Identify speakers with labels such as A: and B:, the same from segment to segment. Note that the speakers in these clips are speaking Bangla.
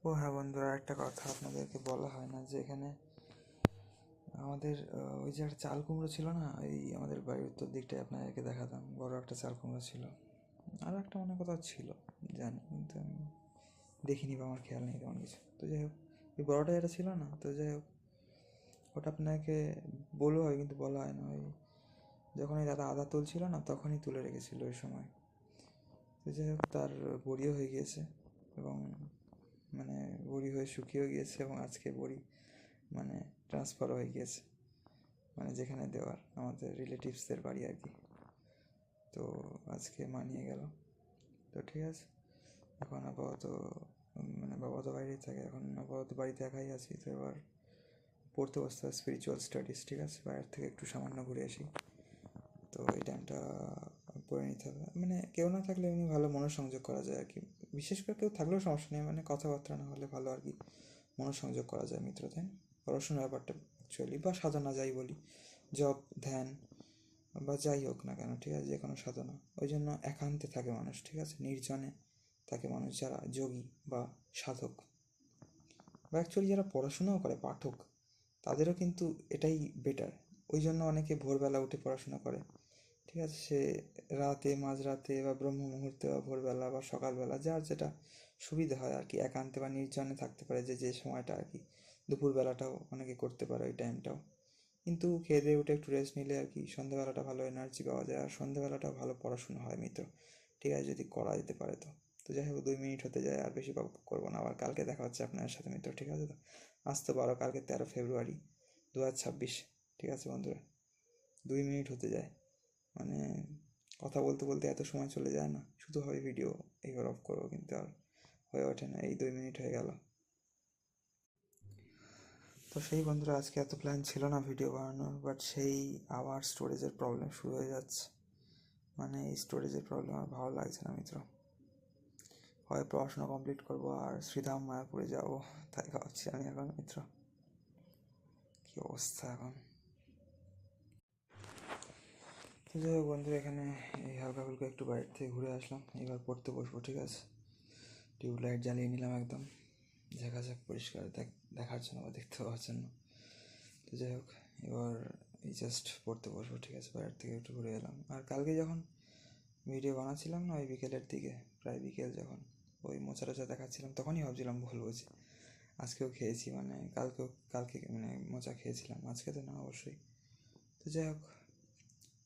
A: ও হ্যাঁ বন্ধুরা, একটা কথা আপনাদেরকে বলা হয় না যে এখানে আমাদের ওই যে একটা চাল কুমড়ো ছিল না, এই আমাদের বাড়ির উত্তর দিকটায় আপনাদেরকে দেখাতাম, বড় একটা চাল কুমড়ো ছিল। আরও একটা মনে কোথাও ছিল, জানি, কিন্তু আমি দেখিনি বা আমার খেয়াল নেই তেমন কিছু। তো যাই হোক, ওই বড়টা যেটা ছিল না, তো যাই হোক ওটা আপনাকে বলবো হয়, কিন্তু বলা হয় না। ওই যখন ওই দাদা আদা তুলছিল না, তখনই তুলে রেখেছিল ওই সময়। তো যাই হোক, তার বড়িও হয়ে গিয়েছে এবং মানে বড়ি হয়ে শুকিয়েও গিয়েছে, এবং আজকে বড়ি মানে ট্রান্সফার হয়ে গিয়েছে, মানে যেখানে দেওয়ার, আমাদের রিলেটিভসদের বাড়ি আর কি। তো আজকে মানিয়ে গেল। তো ঠিক আছে, এখন আপাতত মানে বাবা তো বাইরেই থাকে, এখন আপাতত বাড়িতে একাই আছি। তো এবার পড়তে বসতে হবে স্পিরিচুয়াল স্টাডিজ, ঠিক আছে, বাইরের থেকে একটু সামান্য ঘুরে আসি। তো এই টাইমটা পড়ে নিতে হবে, মানে কেউ না থাকলে এমনি ভালো মনোসংযোগ করা যায় আর কি। বিশেষ করে কেউ থাকলেও সমস্যা নেই, মানে কথাবার্তা না হলে ভালো আর কি মনোসংযোগ করা যায় মিত্র, তাই না? পড়াশোনার ব্যাপারটা অ্যাকচুয়ালি, বা সাধনা যাই বলি, জপ, ধ্যান বা যাই হোক না কেন, ঠিক আছে, যে কোনো সাধনা, ওই জন্য একান্তে থাকে মানুষ, ঠিক আছে, নির্জনে থাকে মানুষ, যারা যোগী বা সাধক বা অ্যাকচুয়ালি যারা পড়াশোনাও করে, পাঠক, তাদেরও কিন্তু এটাই বেটার। ওই জন্য অনেকে ভোরবেলা উঠে পড়াশোনা করে, ঠিক আছে, সে রাতে, মাঝরাতে বা ব্রহ্ম মুহূর্তে বা ভোরবেলা বা সকালবেলা, যার যেটা সুবিধা হয় আর কি, একান্তে বা নির্জনে থাকতে পারে, যে যে সময়টা আর কি। দুপুরবেলাটাও অনেকে করতে পারে, ওই টাইমটাও। কিন্তু খেয়ে দিয়ে উঠে একটু রেস্ট নিলে আর কি সন্ধ্যেবেলাটা ভালো এনার্জি পাওয়া যায়, আর সন্ধ্যেবেলাটা ভালো পড়াশোনা হয় মিত্র, ঠিক আছে, যদি করা যেতে পারে। তো তো যাই হোক, 2 মিনিট হতে যায়, আর বেশি করবো না। আবার কালকে দেখা হচ্ছে আপনার সাথে মিত্র, ঠিক আছে? তো আজ তো 12, কালকে 13 ফেব্রুয়ারি 2026, ঠিক আছে বন্ধুরা? 2 মিনিট হতে যায়, মানে কথা বলতে বলতে এত সময় চলে যায় না, শুধু হয় ভিডিও এইবার অফ করবো, কিন্তু আর হয়ে ওঠে না। এই 2 মিনিট হয়ে গেল। তো সেই বন্ধুরা, আজকে এত প্ল্যান ছিল না ভিডিও বানানোর, বাট সেই আবার স্টোরেজের প্রবলেম শুরু হয়ে যাচ্ছে। মানে এই স্টোরেজের প্রবলেম আর ভালো লাগছে না মিত্র। হয় পড়াশোনা কমপ্লিট করবো আর শ্রীধাম মায়াপুরে যাবো, তাই ভাবছি আমি এখন মিত্র। কী অবস্থা এখন! তো যাই হোক বন্ধুরা, এখানে এই হালকা ফুলকা একটু বাইরে থেকে ঘুরে আসলাম, এবার পড়তে বসবো, ঠিক আছে। টিউবলাইট জ্বালিয়ে নিলাম একদম ঝাঁকাঝাঁক পরিষ্কার দেখার জন্য বা দেখতে পাওয়ার জন্য। তো যাই হোক, এবার এই জাস্ট পড়তে বসবো, ঠিক আছে, বাইরের থেকে একটু ঘুরে এলাম। আর কালকে যখন ভিডিও বানাচ্ছিলাম না, ওই বিকেলের দিকে, প্রায় বিকেল, যখন ওই মোচা টোচা দেখাচ্ছিলাম, তখনই ভাবছিলাম বলবো যে আজকেও খেয়েছি, মানে কালকে মানে মোচা খেয়েছিলাম, আজকে তো না অবশ্যই। তো যাই হোক,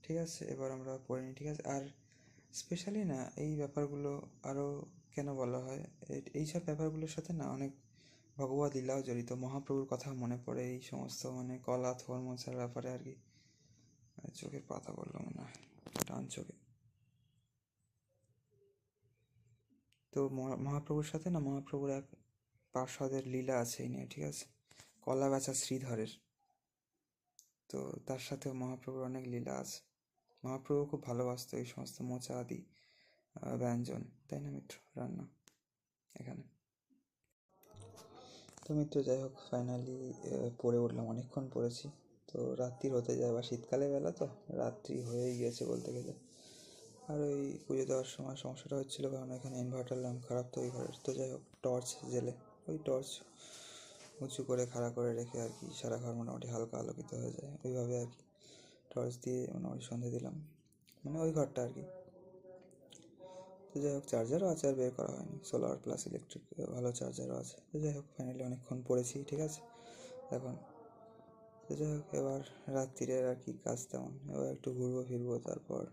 A: ঠিক আছে, এবার আমরা পড়ে নিই, ঠিক আছে। আর স্পেশালি না এই ব্যাপারগুলো আরও কেন বলা হয়, এইসব ব্যাপারগুলোর সাথে না অনেক ভগবত লীলাও জড়িত, মহাপ্রভুর কথা মনে পড়ে এই সমস্ত মানে কলা থোর মোছার ব্যাপারে আর কি। চোখের পাতা বললো মনে হয়, ডান চোখে। তো মহাপ্রভুর সাথে না, মহাপ্রভুর এক পার্ষদের লীলা আছে এই নিয়ে, ঠিক আছে, কলা বেচা শ্রীধরের। তো তার সাথেও মহাপ্রভুর অনেক লীলা আছে। মহাপ্রভু খুব ভালোবাসতো এই সমস্ত মোচা আদি ব্যঞ্জন, তাই না মিত্র, রান্না এখানে। তো মিত্র, যাই হোক, ফাইনালি পড়ে উঠলাম, অনেকক্ষণ পড়েছি। তো রাত্রির হতে যায়, বা শীতকালের বেলা তো রাত্রি হয়েই গিয়েছে বলতে গেলে। আর ওই পুজো দেওয়ার সময় সমস্যাটা হচ্ছিলো, কারণ এখানে ইনভার্টার ল্যাম্প খারাপ তো ওই ঘরের। তো যাই হোক, টর্চ জেলে, ওই টর্চ উঁচু করে খাড়া করে রেখে আর কি সারা ঘর মোটামুটি হালকা আলোকিত হয়ে যায়, ওইভাবে আর কি টর্চ দিয়ে মোটামুটি সন্ধে দিলাম, মানে ওই ঘরটা আর কি। তো যাই হোক, চার্জারও আছে, আর বের করা হয়নি, সোলার প্লাস ইলেকট্রিক ভালো চার্জারও আছে। তো যাই হোক, ফাইনালি অনেকক্ষণ পড়েছি, ঠিক আছে এখন। তো যাই হোক, এবার রাত্রিরের আর কি কাজ তেমন, এবার একটু ঘুরবো ফিরবো, তারপর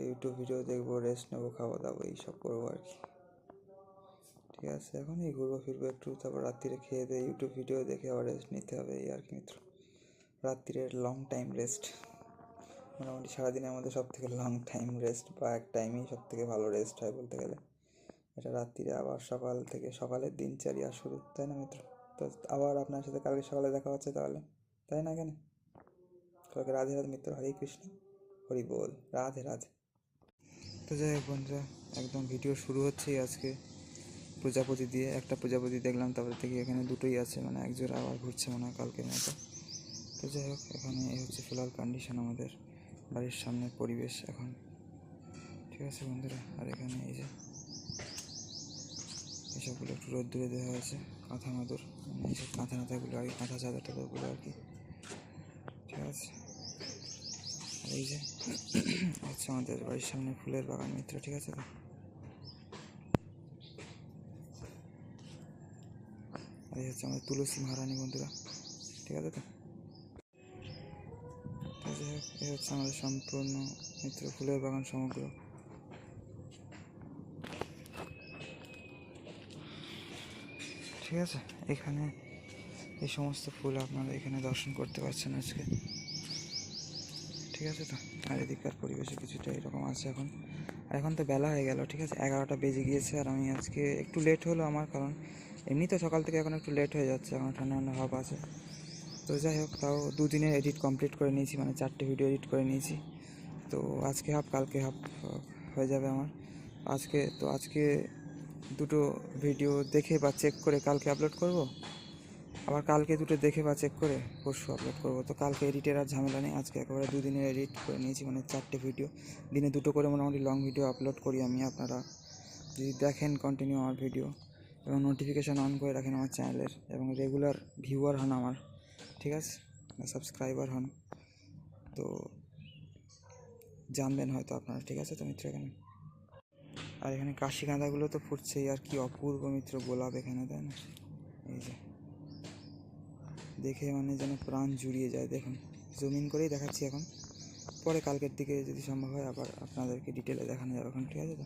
A: ইউটিউব ভিডিও দেখবো, রেস্ট নেবো, খাওয়া দাওয়া এইসব করবো আর কি, ঠিক আছে। এখন এই ঘুরবো ফিরবো একটু, তারপর রাত্রিরে খেয়ে দিয়ে ইউটিউব ভিডিও দেখে আবার রেস্ট নিতে হবে, এই আর কি মিত্র। রাত্রিরের লং টাইম রেস্ট, মোটামুটি সারাদিনের মধ্যে সব থেকে লং টাইম রেস্ট, বা এক টাইমেই সব থেকে ভালো রেস্ট হয় বলতে গেলে এটা, রাত্রিরে। আবার সকাল থেকে সকালের দিনচর্যা শুরু, তাই না মিত্র? তো আবার আপনার সাথে কালকে সকালে দেখা হচ্ছে তাহলে, তাই না? কেন কালকে রাধে রাধে মিত্র, হরে কৃষ্ণ, হরি বল, রাধে রাধে। তো যাই হোক বন্ধুরা, একদম ভিডিও শুরু হচ্ছেই আজকে প্রজাপতি দিয়ে। একটা প্রজাপতি দেখলাম, তারপরে থেকে এখানে দুটোই আছে, মানে একজোড়া আবার ঘুরছে মনে হয় কালকের মতো। তো যাই হোক, এখানে এই হচ্ছে ফিলহাল কন্ডিশন আমাদের বাড়ির সামনের পরিবেশ এখন, ঠিক আছে বন্ধুরা। আর এখানে এই যে এই এইসবগুলো একটু রোদ্দুরে দেওয়া হয়েছে, কাঁথা মাদুর, মানে এইসব কাঁথা নাথাগুলো আর কি, কাঁথা চাদর টাদরগুলো আর কি, ঠিক আছে। আর এই যে হচ্ছে আমাদের বাড়ির সামনে ফুলের বাগান মিত্র, ঠিক আছে তো। আর এই হচ্ছে আমাদের তুলসী মহারানী বন্ধুরা, ঠিক আছে তো। যাই হোক, এই হচ্ছে আমাদের সম্পূর্ণ মিত্র ফুলের বাগান সমগ্র। ঠিক আছে, এখানে এই সমস্ত ফুল আপনারা এখানে দর্শন করতে পারছেন আজকে, ঠিক আছে তো। আর এদিককার পরিবেশে কিছুটা এরকম আছে এখন। আর এখন তো বেলা হয়ে গেল, ঠিক আছে, 11টা বেজে গিয়েছে। আর আমি আজকে একটু লেট হলো আমার, কারণ এমনি তো সকাল থেকে এখন একটু লেট হয়ে যাচ্ছে, এখন ঠান্ডা ঠান্ডা ভাব আছে। তো যাই হোক, তাও দুদিনের এডিট কমপ্লিট করে নিয়েছি, মানে 4টে ভিডিও এডিট করে নিয়েছি। তো আজকে হাফ, কালকে হাফ হয়ে যাবে আমার। আজকে দুটো ভিডিও দেখে বা চেক করে কালকে আপলোড করব, আবার কালকে দুটো দেখে বা চেক করে পরশু আপলোড করব। তো কালকে এডিটের আর ঝামেলা নেই, আজকে একেবারে দুদিনের এডিট করে নিয়েছি, মানে 4টে ভিডিও, দিনে 2টো করে মোটামুটি লং ভিডিও আপলোড করি আমি। আপনারা যদি দেখেন কন্টিনিউ আমার ভিডিও এবং নোটিফিকেশান অন করে রাখেন আমার চ্যানেলের, এবং রেগুলার ভিউয়ার হন আমার, ঠিক আছে, সাবস্ক্রাইবার হন, তো জানবেন হয়তো আপনারা, ঠিক আছে তো মিত্র। এখানে আর এখানে কাশি গাঁদাগুলো তো ফুটছেই, আর কি অপূর্ব মিত্র গোলাপ এখানে, তাই না? এই যে দেখে মানে যেন প্রাণ জুড়িয়ে যায়। দেখুন, জুমিং করেই দেখাচ্ছি এখন, পরে কালকের দিকে যদি সম্ভব হয় আবার আপনাদেরকে ডিটেলে দেখানো যাবে এখন, ঠিক আছে তো।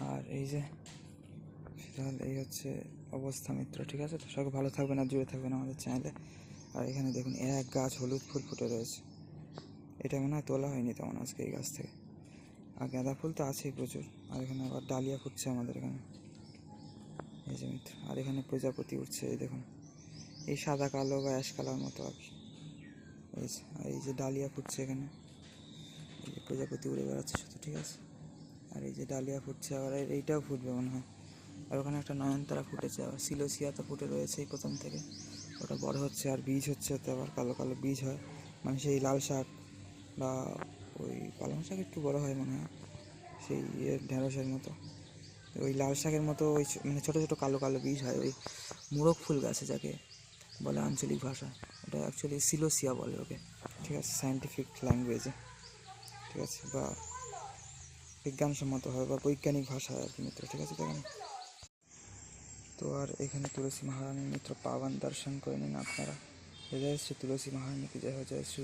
A: আর এই যে তাহলে এই হচ্ছে অবস্থা মিত্র, ঠিক আছে তো। সবাই ভালো থাকবেন আর জুড়ে থাকবেন আমাদের চ্যানেলে। আর এখানে দেখুন এক গাছ হলুদ ফুল ফুটে রয়েছে, এটা মনে হয় তোলা হয়নি তেমন আজকে এই গাছ থেকে। আর গাঁদা ফুল তো আছেই প্রচুর। আর এখানে আবার ডালিয়া ফুটছে আমাদের এখানে, এই যে মিত্র। আর এখানে প্রজাপতি উঠছে, এই দেখুন, এই সাদা কালো বা অ্যাশ কালার মতো আর কি। এই যে ডালিয়া ফুটছে এখানে, এই যে প্রজাপতি উড়ে বেড়াচ্ছে শুধু, ঠিক আছে। আর এই যে ডালিয়া ফুটছে, আবার এইটাও ফুটবে মনে হয়। আর ওখানে একটা নয়নতারা ফুটেছে, আবার সিলোসিয়া তো ফুটে রয়েছে এই প্রথম থেকে, ওটা বড় হচ্ছে আর বীজ হচ্ছে, ওতে আবার কালো কালো বীজ হয়, মানে সেই লাল শাক বা ওই পালং শাক একটু বড় হয় মনে হয়, সেই ঢেঁড়সের মতো, ওই লাল শাকের মতো ওই মানে ছোটো ছোটো কালো কালো বীজ হয় ওই মোরগ ফুল গাছে, যাকে বলে আঞ্চলিক ভাষা, এটা অ্যাকচুয়ালি সিলোসিয়া বলে ওকে, ঠিক আছে, সায়েন্টিফিক ল্যাঙ্গুয়েজে, ঠিক আছে, বা বিজ্ঞানসম্মত হয় বা বৈজ্ঞানিক ভাষা আর কি মিত্র, ঠিক আছে। দেখেন তো। আর এখানে তুলসী মহারানীর মিত্র পাवन दर्शन করে নিন আপনারা। जय श्री तुलसी महारानी की जय हो, जय श्री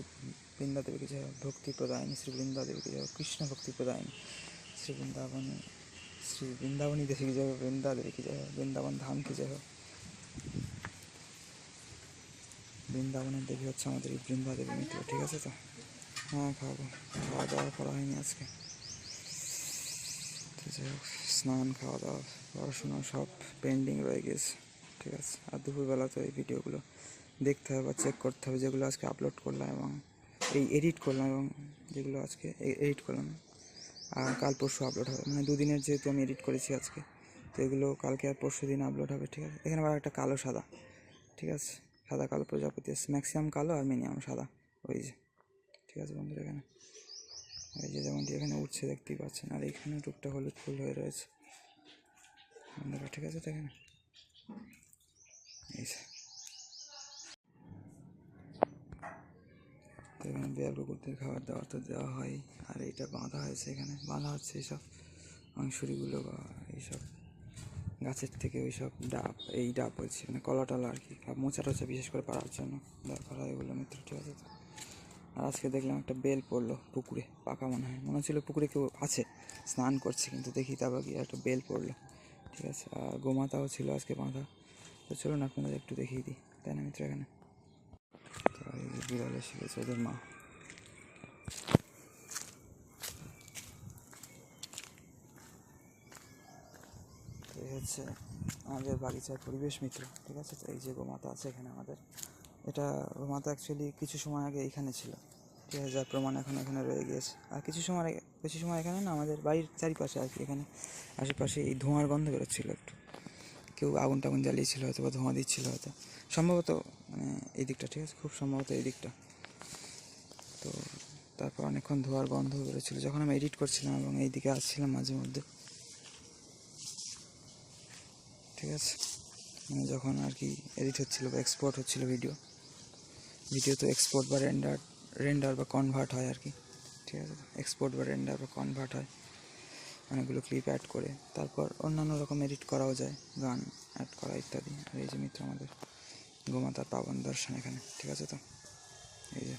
A: वृंदा देवी की जय हो, भक्ति प्रदायिनी श्री वृंदा देवी की जय हो, कृष्ण भक्ति प्रदायिनी श्री वृंदावनी देवी की जय हो, वृंदा देवी की जय हो, वृंदावन धाम की जय हो। বৃন্দাবনের দেবী হচ্ছে আমাদের এই বৃন্দা দেবী মিত্র, ঠিক আছে তো। হ্যাঁ খাবো, খাওয়া দাওয়া করা হয়নি আজকে, তো যাই হোক, স্নান খাওয়া দাওয়া পড়াশোনা সব পেন্ডিং রয়ে গেছে, ঠিক আছে। আর দুপুরবেলা তো এই ভিডিওগুলো দেখতে হবে বা চেক করতে হবে, যেগুলো আজকে আপলোড করলাম এবং এই এডিট করলাম, এবং যেগুলো আজকে এডিট করলাম আর কাল পরশু আপলোড হবে, মানে দুদিনের যেহেতু আমি এডিট করেছি আজকে, তো এগুলো কালকে আর পরশু দিন আপলোড হবে, ঠিক আছে। এখানে আবার একটা কালো সাদা, ঠিক আছে, সাদা কালো প্রজাপতি আছে, ম্যাক্সিমাম কালো আর মিনিমাম সাদা, ওই যে, ঠিক আছে বন্ধুরা। এখানে এই যে যেমনটি এখানে উঠছে দেখতেই পাচ্ছেন, আর এখানে টুকটা হলুদ ফুল হয়ে রয়েছে বন্ধুরা, ঠিক আছে তো। এখানে এই যে তো এখানে বেয়াল কুকুরদের খাবার দাবার তো দেওয়া হয়, আর এইটা বাঁধা হয়েছে, এখানে বাঁধা হচ্ছে এইসব মাংসুরিগুলো বা এইসব গাছের থেকে ওই সব ডাব, এই ডাব বলছি মানে কলা টলা আর কি, মোচা টোচা বিশেষ করে পাড়ার জন্য দরকার হয় এগুলো মিত্র, ঠিক আছে তো। আর আজকে দেখলাম একটা বেল পড়লো পুকুরে, পাকা মনে হচ্ছিলো পুকুরে কেউ আছে স্নান করছে, কিন্তু দেখি তারপর কি একটা বেল পড়লো, ঠিক আছে। আর গোমাতাও ছিল আজকে বাঁধা, তো চলুন আপনাদের একটু দেখিয়ে দিই, তাই না মিত্র। এখানে তো এই যে বিড়াল এসে গেছে, ওদের মা। এই হচ্ছে আমাদের বাগিচার পরিবেশ মিত্র, ঠিক আছে। তো এই যে গোমাতা আছে এখানে আমাদের, এটা গোমাতা অ্যাকচুয়ালি কিছু সময় আগে এখানে ছিল, ঠিক আছে, যার প্রমাণ এখন এখানে রয়ে গিয়েছে। আর কিছু সময় এখানে না, আমাদের বাড়ির চারিপাশে আর কি, এখানে আশেপাশে এই ধোঁয়ার গন্ধ বেরোচ্ছিলো একটু, কেউ আগুন টাগুন জ্বালিয়েছিল হয়তো বা ধোঁয়া দিচ্ছিল হয়তো, সম্ভবত মানে এই দিকটা, ঠিক আছে, খুব সম্ভবত এই দিকটা। তো তারপর অনেকক্ষণ ধোঁয়ার গন্ধ বেরোচ্ছিলো যখন আমি এডিট করছিলাম এবং এই দিকে আসছিলাম মাঝে মধ্যে। ঠিক আছে, মানে যখন আর কি এডিট হচ্ছিলো বা এক্সপোর্ট হচ্ছিলো ভিডিও তো এক্সপোর্ট বা রেন্ডার বা কনভার্ট হয় আর কি। ঠিক আছে, এক্সপোর্ট বা রেন্ডার বা কনভার্ট হয় অনেকগুলো ক্লিপ অ্যাড করে, তারপর অন্যান্য রকম এডিট করাও যায়, গান অ্যাড করা ইত্যাদি। আর এই যে মিত্র আমাদের গোমাতার পাবন দর্শন এখানে, ঠিক আছে তো এই যে